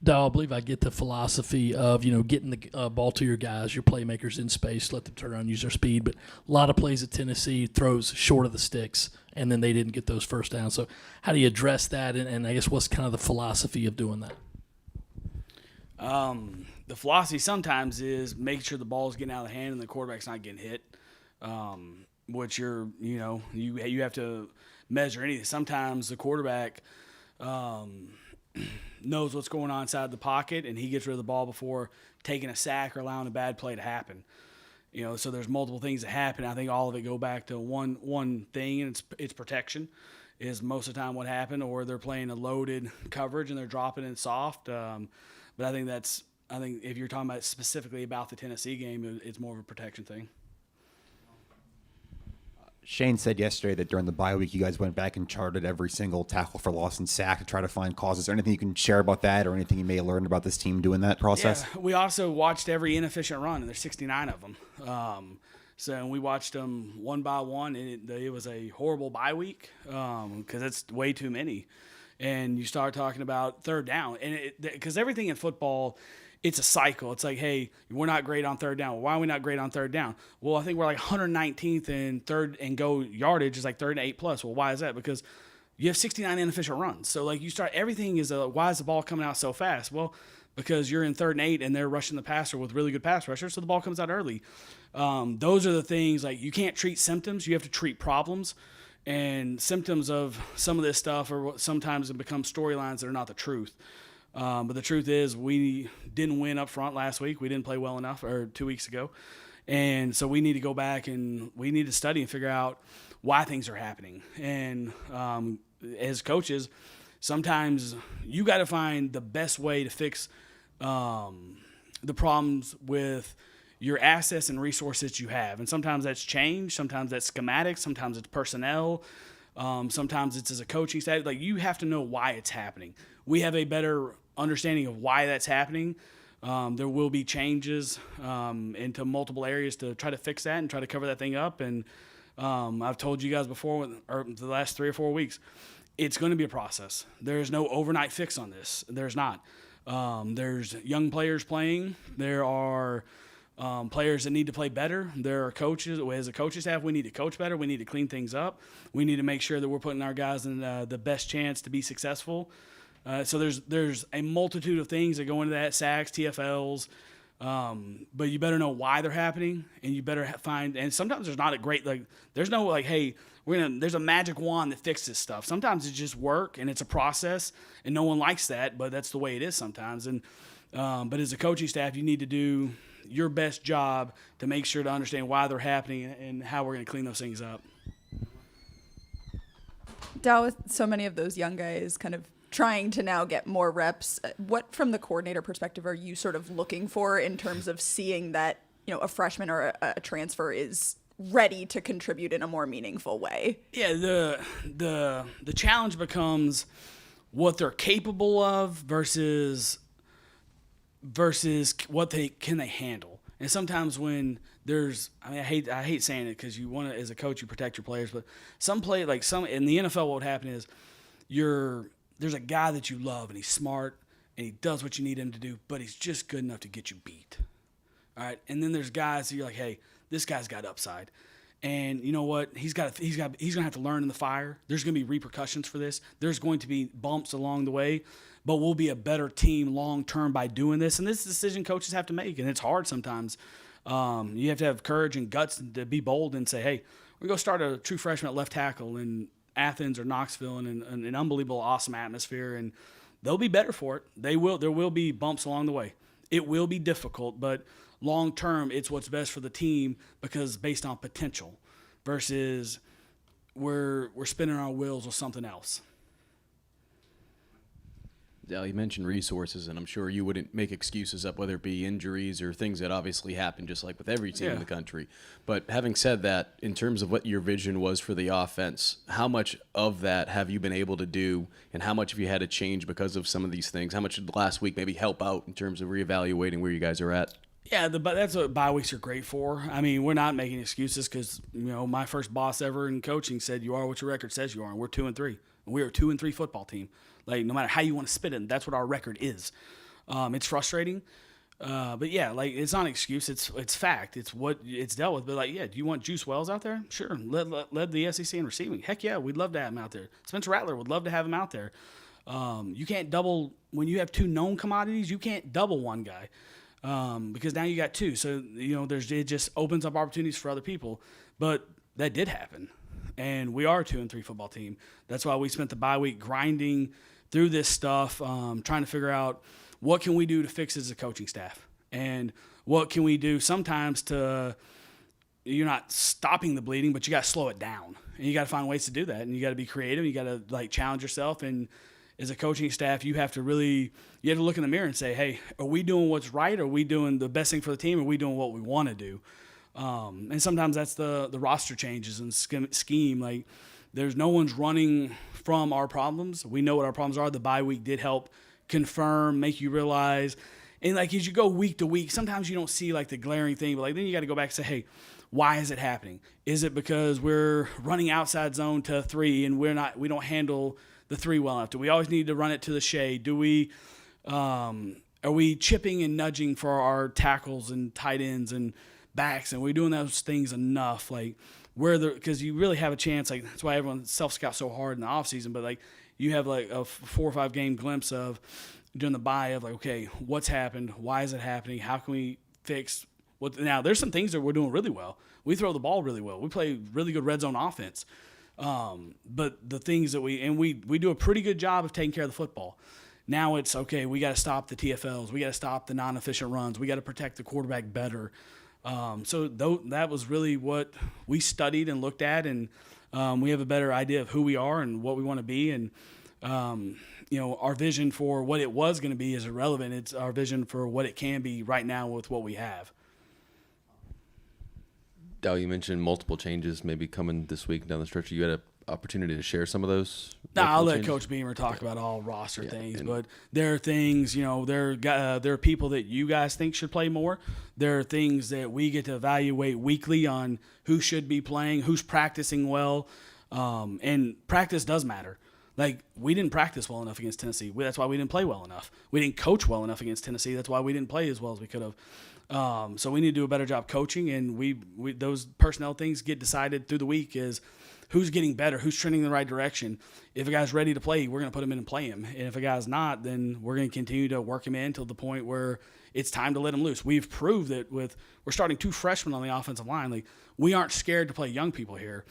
Dowell, I believe I get the philosophy of, getting the ball to your guys, your playmakers in space, let them turn around and use their speed. But a lot of plays at Tennessee throws short of the sticks, and then they didn't get those first downs. So how do you address that, and I guess what's kind of the philosophy of doing that? The philosophy sometimes is making sure the ball is getting out of the hand and the quarterback's not getting hit, which you have to measure anything. Sometimes the quarterback knows what's going on inside the pocket, and he gets rid of the ball before taking a sack or allowing a bad play to happen. So there's multiple things that happen. I think all of it go back to one thing, and it's protection is most of the time what happened, or they're playing a loaded coverage and they're dropping it soft. But I think if you're talking about specifically about the Tennessee game, it's more of a protection thing. Shane said yesterday that during the bye week, you guys went back and charted every single tackle for loss and sack to try to find causes. Is there anything you can share about that, or anything you may have learned about this team doing that process? Yeah, we also watched every inefficient run, and there's 69 of them. So we watched them one by one, and it was a horrible bye week because it's way too many. And you start talking about third down, and because everything in football, it's a cycle. It's like, hey, we're not great on third down. Well, why are we not great on third down? Well, I think we're like 119th in third and go yardage is like 3rd and 8+. Well, why is that? Because you have 69 inefficient runs. So like everything is why is the ball coming out so fast? Well, because you're in 3rd and 8 and they're rushing the passer with really good pass rushers, so the ball comes out early. Those are the things, like you can't treat symptoms. You have to treat problems. And symptoms of some of this stuff are sometimes it becomes storylines that are not the truth. But the truth is we didn't win up front last week. We didn't play well enough, or 2 weeks ago. And so we need to go back and we need to study and figure out why things are happening. And as coaches, sometimes you got to find the best way to fix the problems with your assets and resources you have. And sometimes that's change, sometimes that's schematics, sometimes it's personnel, sometimes it's as a coaching staff. Like you have to know why it's happening. We have a better understanding of why that's happening. There will be changes into multiple areas to try to fix that and try to cover that thing up. And I've told you guys before, or the last 3 or 4 weeks, it's going to be a process. There's no overnight fix on this. There's not. There's young players playing. There are players that need to play better. There are coaches. As a coaching staff, we need to coach better. We need to clean things up. We need to make sure that we're putting our guys in the best chance to be successful. So there's a multitude of things that go into that, sacks, TFLs, but you better know why they're happening, and you better find. And sometimes there's not a great there's no hey, there's a magic wand that fixes stuff. Sometimes it's just work and it's a process, and no one likes that, but that's the way it is sometimes. And but as a coaching staff, you need to do your best job to make sure to understand why they're happening and how we're going to clean those things up. Dow, with so many of those young guys kind of trying to now get more reps, what from the coordinator perspective are you sort of looking for in terms of seeing that, a freshman or a transfer is ready to contribute in a more meaningful way? Yeah, the challenge becomes what they're capable of versus what they handle. And sometimes when I hate saying it because you want to, as a coach, you protect your players, but in the NFL, what would happen is there's a guy that you love and he's smart and he does what you need him to do, but he's just good enough to get you beat. All right. And then there's guys that you're like, hey, this guy's got upside. And you know what? He's going to have to learn in the fire. There's going to be repercussions for this. There's going to be bumps along the way, but we'll be a better team long-term by doing this. And this is a decision coaches have to make, and it's hard sometimes. You have to have courage and guts to be bold and say, hey, we're going to start a true freshman at left tackle in Athens or Knoxville in an unbelievable, awesome atmosphere, and they'll be better for it. There will be bumps along the way. It will be difficult, but long-term, it's what's best for the team because based on potential versus we're spinning our wheels with something else. Dal, you mentioned resources, and I'm sure you wouldn't make excuses up, whether it be injuries or things that obviously happen, just like with every team in the country. But having said that, in terms of what your vision was for the offense, how much of that have you been able to do, and how much have you had to change because of some of these things? How much did last week maybe help out in terms of reevaluating where you guys are at? Yeah, that's what bye weeks are great for. I mean, we're not making excuses because, my first boss ever in coaching said, you are what your record says you are, and we're 2-3. And we're a 2-3 football team. Like, no matter how you want to spit it, that's what our record is. It's frustrating. But yeah, like it's not an excuse. It's fact. It's what it's dealt with. But like, yeah, do you want Juice Wells out there? Sure. Led the SEC in receiving. Heck yeah, we'd love to have him out there. Spencer Rattler would love to have him out there. You can't double when you have two known commodities. You can't double one guy because now you got two. So it just opens up opportunities for other people. But that did happen, and we are a 2-3 football team. That's why we spent the bye week grinding through this stuff, trying to figure out what can we do to fix it as a coaching staff, and what can we do sometimes to. You're not stopping the bleeding, but you got to slow it down, and you got to find ways to do that, and you got to be creative. You got to like challenge yourself, and as a coaching staff, you have to look in the mirror and say, hey, are we doing what's right? Are we doing the best thing for the team? Are we doing what we want to do? And sometimes that's the roster changes and scheme. Like there's no one's running from our problems. We know what our problems are. The bye week did help confirm, make you realize. And like as you go week to week, sometimes you don't see like the glaring thing, but like then you got to go back and say, hey, why is it happening? Is it because we're running outside zone to 3 and we don't handle the 3 well enough? Do we always need to run it to the shade? Do we are we chipping and nudging for our tackles and tight ends and backs, and we're doing those things enough? Like because you really have a chance. Like that's why everyone self-scouts so hard in the offseason, but like you have like a 4 or 5 game glimpse of during the bye of like, okay, what's happened? Why is it happening? How can we fix what? Now there's some things that we're doing really well. We throw the ball really well. We play really good red zone offense. But the things that we do a pretty good job of taking care of the football. Now it's okay. We got to stop the TFLs. We got to stop the non-efficient runs. We got to protect the quarterback better. So that was really what we studied and looked at, and we have a better idea of who we are and what we want to be. And our vision for what it was going to be is irrelevant. It's our vision for what it can be right now with what we have. Dowell, you mentioned multiple changes maybe coming this week down the stretch. You had an opportunity to share some of those? I'll let changes? Coach Beamer talk about all roster things, but there are things, there are people that you guys think should play more. There are things that we get to evaluate weekly on who should be playing, who's practicing well, and practice does matter. Like, we didn't practice well enough against Tennessee. That's why we didn't play well enough. We didn't coach well enough against Tennessee. That's why we didn't play as well as we could have. So we need to do a better job coaching, and we those personnel things get decided through the week is who's getting better, who's trending in the right direction. If a guy's ready to play, we're going to put him in and play him. And if a guy's not, then we're going to continue to work him in till the point where it's time to let him loose. We've proved that we're starting 2 freshmen on the offensive line. Like, we aren't scared to play young people here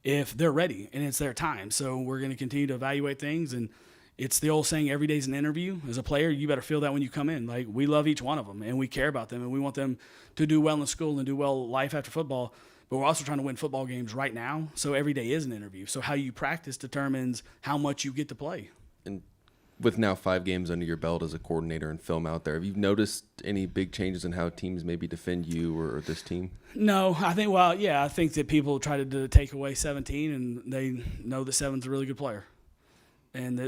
if they're ready and it's their time. So we're going to continue to evaluate things, and it's the old saying, every day's an interview. As a player, you better feel that when you come in. Like, we love each one of them, and we care about them, and we want them to do well in school and do well life after football. But we're also trying to win football games right now, so every day is an interview. So how you practice determines how much you get to play. And with now 5 games under your belt as a coordinator and film out there, have you noticed any big changes in how teams maybe defend you or this team? No, I think that people try to take away 17, and they know that 7's a really good player. And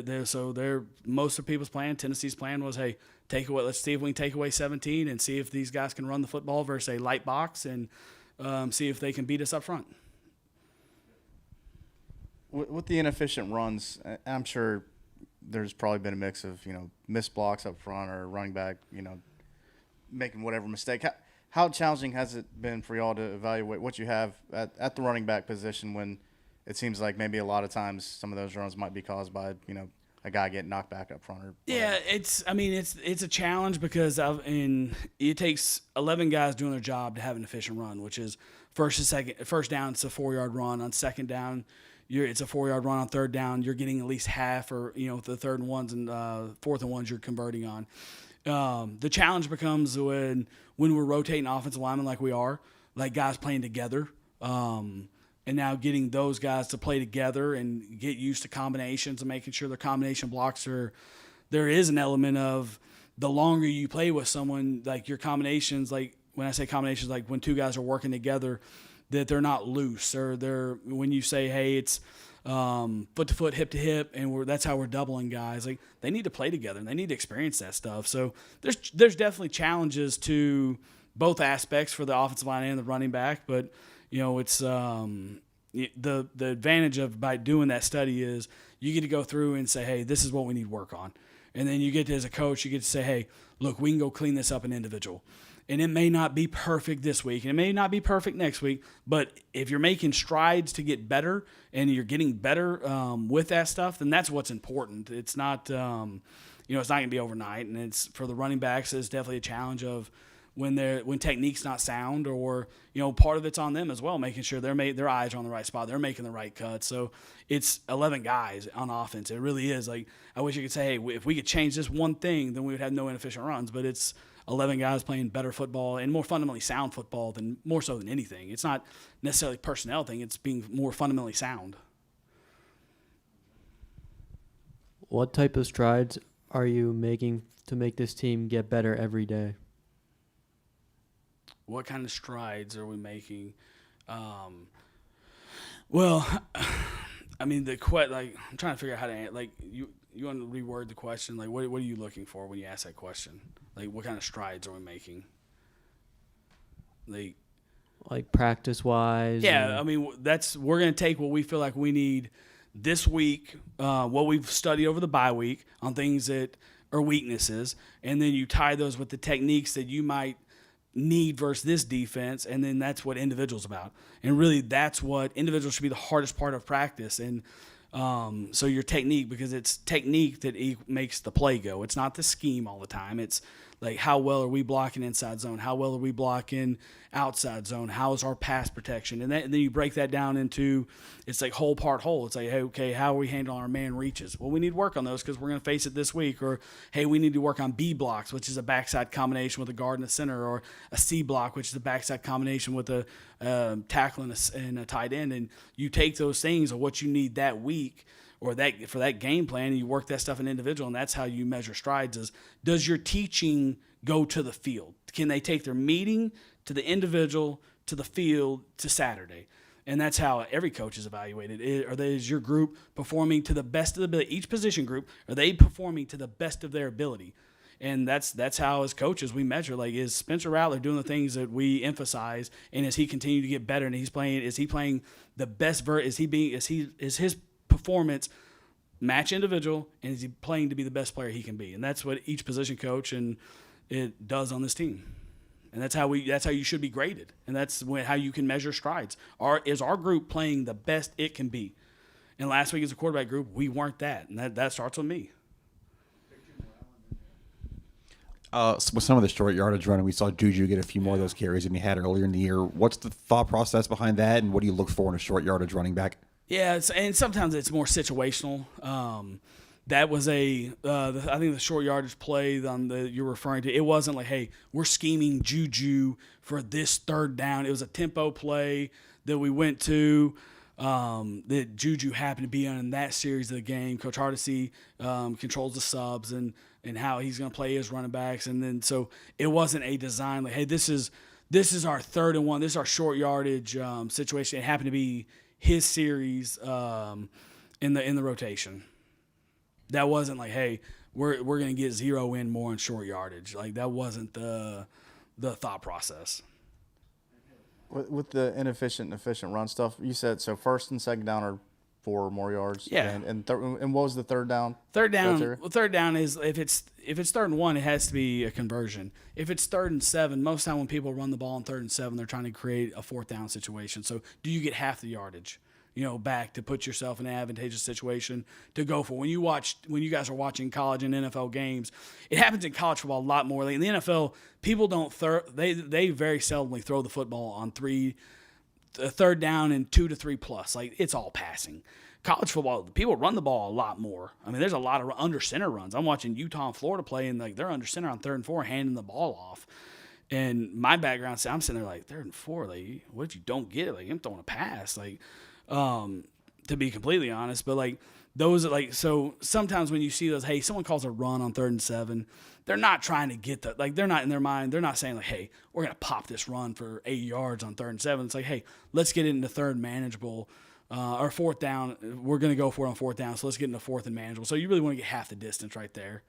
most of people's plan, Tennessee's plan was, hey, let's see if we can take away 17 and see if these guys can run the football versus a light box, and see if they can beat us up front. With the inefficient runs, I'm sure there's probably been a mix of, missed blocks up front or running back, making whatever mistake. How challenging has it been for y'all to evaluate what you have at the running back position when it seems like maybe a lot of times some of those runs might be caused by, a guy getting knocked back up front? Or yeah, it's a challenge because it takes 11 guys doing their job to have an efficient run, which is first down, it's a 4-yard run. On second down, it's a 4-yard run. On third down, you're getting at least half, or the third and ones and fourth and ones you're converting on. The challenge becomes when we're rotating offensive linemen like we are, like guys playing together, and now getting those guys to play together and get used to combinations and making sure their combination blocks there is an element of the longer you play with someone, like your combinations, like when I say combinations, like when 2 guys are working together, that they're not loose, or when you say, hey, it's foot to foot, hip to hip, and that's how we're doubling guys. Like, they need to play together and they need to experience that stuff. So there's definitely challenges to both aspects for the offensive line and the running back, but it's the advantage of by doing that study is you get to go through and say, hey, this is what we need to work on. And then you get to, as a coach, you get to say, hey, look, we can go clean this up in individual. And it may not be perfect this week, and it may not be perfect next week, but if you're making strides to get better and you're getting better with that stuff, then that's what's important. It's not, it's not going to be overnight. And it's for the running backs, it's definitely a challenge of when technique's not sound, or part of it's on them as well, making sure their eyes are on the right spot, they're making the right cuts. So it's 11 guys on offense. It really is. Like, I wish you could say, hey, if we could change this one thing, then we would have no inefficient runs. But it's 11 guys playing better football and more fundamentally sound football more so than anything. It's not necessarily a personnel thing. It's being more fundamentally sound. What type of strides are you making to make this team get better every day? What kind of strides are we making? Well, I mean, I'm trying to figure out how to you want to reword the question? Like, what are you looking for when you ask that question? Like, what kind of strides are we making? Like practice-wise? Yeah, I mean, we're going to take what we feel like we need this week, what we've studied over the bye week on things that are weaknesses, and then you tie those with the techniques that you might need versus this defense, and then that's what individuals about. And really, that's what individuals should be the hardest part of practice. And so your technique, because it's technique that makes the play go. It's not the scheme all the time. It's like, how well are we blocking inside zone? How well are we blocking outside zone? How is our pass protection? And then you break that down into, it's like whole part whole. It's like, hey, okay, how are we handling our man reaches? Well, we need to work on those because we're going to face it this week. Or, hey, we need to work on B blocks, which is a backside combination with a guard and a center, or a C block, which is a backside combination with a tackle and a tight end. And you take those things of what you need that week, or that for that game plan, and you work that stuff in individual, and that's how you measure strides. Does your teaching go to the field? Can they take their meeting to the individual, to the field, to Saturday? And that's how every coach is evaluated. Is your group performing to the best of the ability? Each position group, are they performing to the best of their ability? And that's how, as coaches, we measure. Like, is Spencer Rattler doing the things that we emphasize, and is he continuing to get better? And is he playing the best? Is his performance match individual, and is he playing to be the best player he can be? And that's what each position coach and it does on this team. And that's how you should be graded. And that's how you can measure strides. Is our group playing the best it can be? And last week as a quarterback group, we weren't that. And that starts with me. With some of the short yardage running, we saw Juju get a few more of those carries than he had earlier in the year. What's the thought process behind that, and what do you look for in a short yardage running back? Yeah, and sometimes it's more situational. That was I think the short yardage play you're referring to, it wasn't like, hey, we're scheming Juju for this third down. It was a tempo play that we went to that Juju happened to be on in that series of the game. Coach Hardesty controls the subs and how he's going to play his running backs. And then so it wasn't a design like, hey, this is our 3rd and 1. This is our short yardage situation. It happened to be his series in the rotation. That wasn't like, hey, we're going to get 0 in more in short yardage. Like, that wasn't the thought process. With the inefficient and efficient run stuff, you said so 1st and 2nd down are 4 or more yards. Yeah. And what was the 3rd down? Third down is if it's 3rd and 1, it has to be a conversion. If it's 3rd and 7, most time when people run the ball on 3rd and 7, they're trying to create a 4th down situation. So do you get half the yardage, back to put yourself in an advantageous situation to go for? When you guys are watching college and NFL games, it happens in college football a lot more. Like in the NFL, people don't they very seldomly throw the football on 3rd down and 2 to 3 plus. Like, it's all passing. College football, people run the ball a lot more. I mean, there's a lot of under center runs. I'm watching Utah and Florida play, and like they're under center on 3rd and 4, handing the ball off. And my background, I'm sitting there like 3rd and 4. Like, what if you don't get it? Like, I'm throwing a pass. Like, to be completely honest, but like those are like, so sometimes when you see those, hey, someone calls a run on 3rd and 7, they're not trying to get that. Like, they're not in their mind. They're not saying like, hey, we're going to pop this run for 8 yards on 3rd and 7. It's like, hey, let's get it into 3rd manageable, or 4th down. We're going to go for it on 4th down. So let's get into 4th and manageable. So you really want to get half the distance right there.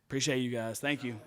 Appreciate you guys. Thank you.